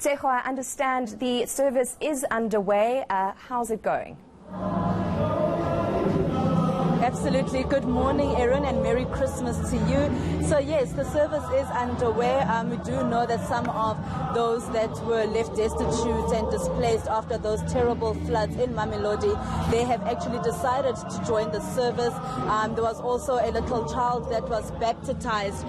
Tshegohacho, I understand the service is underway. How's it going? Absolutely. Good morning, Erin, and Merry Christmas to you. So yes, the service is underway. We do know that some of those that were left destitute and displaced after those terrible floods in Mamelodi, they have actually decided to join the service. There was also a little child that was baptized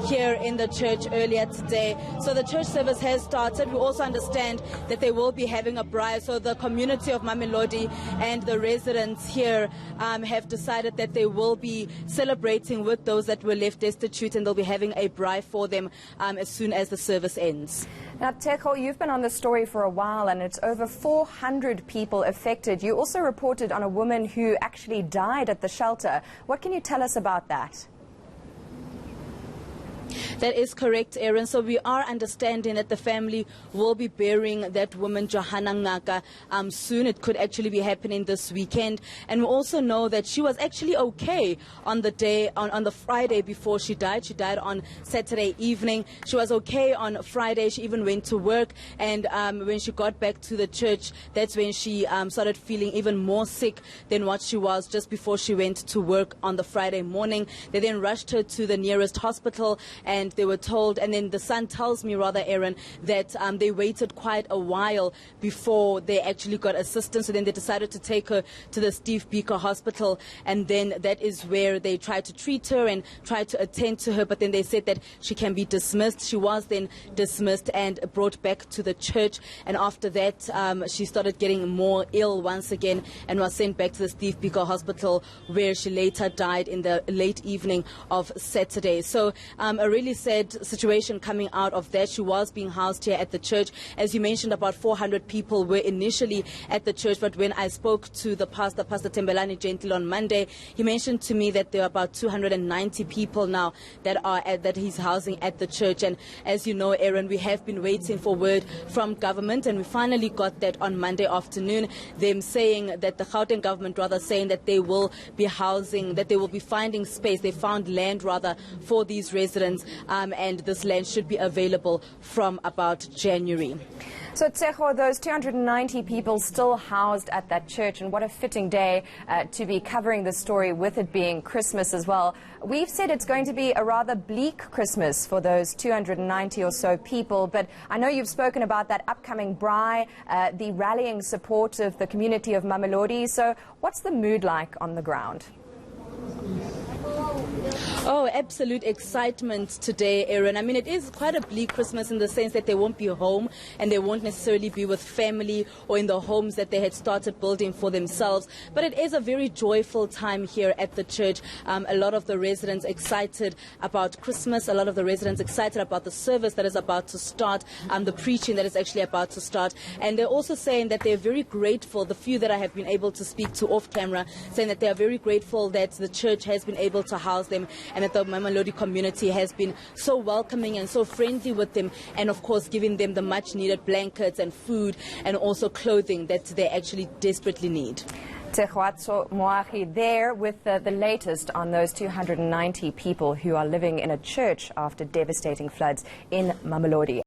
here in the church earlier today. So the church service has started. We also understand that they will be having a braai. So the community of Mamelodi and the residents here have decided that they will be celebrating with those that were left destitute, and they'll be having a braai for them as soon as the service ends. Now, Tshegohacho, you've been on the story for a while, and it's over 400 people affected. You also reported on a woman who actually died at the shelter. What can you tell us about that? That is correct, Erin. So we are understanding that the family will be burying that woman, Johanna Ngaka, soon. It could actually be happening this weekend. And we also know that she was actually okay on the day, on the Friday before she died. She died on Saturday evening. She was okay on Friday. She even went to work. And when she got back to the church, that's when she started feeling even more sick than what she was just before she went to work on the Friday morning. They then rushed her to the nearest hospital, and they were told, and then the son tells me, rather, Erin, that they waited quite a while before they actually got assistance. So then they decided to take her to the Steve Biko Hospital, and then that is where they tried to treat her and tried to attend to her, but then they said that she can be dismissed. She was then dismissed and brought back to the church, and after that she started getting more ill once again and was sent back to the Steve Biko Hospital, where she later died in the late evening of Saturday. So a really sad situation coming out of that. She was being housed here at the church. As you mentioned, about 400 people were initially at the church, but when I spoke to the pastor, Pastor Tembelani Gentle, on Monday, he mentioned to me that there are about 290 people now that he's housing at the church. And as you know, Erin, we have been waiting for word from government, and we finally got that on Monday afternoon. Them saying that the Gauteng government, rather, saying that they will be housing, that they will be finding space. They found land, rather, for these residents, and this land should be available from about January. So, Tshegohacho, those 290 people still housed at that church, and what a fitting day to be covering the story, with it being Christmas as well. We've said it's going to be a rather bleak Christmas for those 290 or so people, but I know you've spoken about that upcoming braai, the rallying support of the community of Mamelodi. So what's the mood like on the ground? Oh, absolute excitement today, Erin. I mean, it is quite a bleak Christmas in the sense that they won't be home, and they won't necessarily be with family or in the homes that they had started building for themselves. But it is a very joyful time here at the church. A lot of the residents excited about Christmas, a lot of the residents excited about the service that is about to start, the preaching that is actually about to start. And they're also saying that they're very grateful, the few that I have been able to speak to off camera, saying that they are very grateful that the church has been able to house them, and that the Mamelodi community has been so welcoming and so friendly with them, and of course giving them the much needed blankets and food and also clothing that they actually desperately need. Tshegohacho Moagi there with the latest on those 290 people who are living in a church after devastating floods in Mamelodi.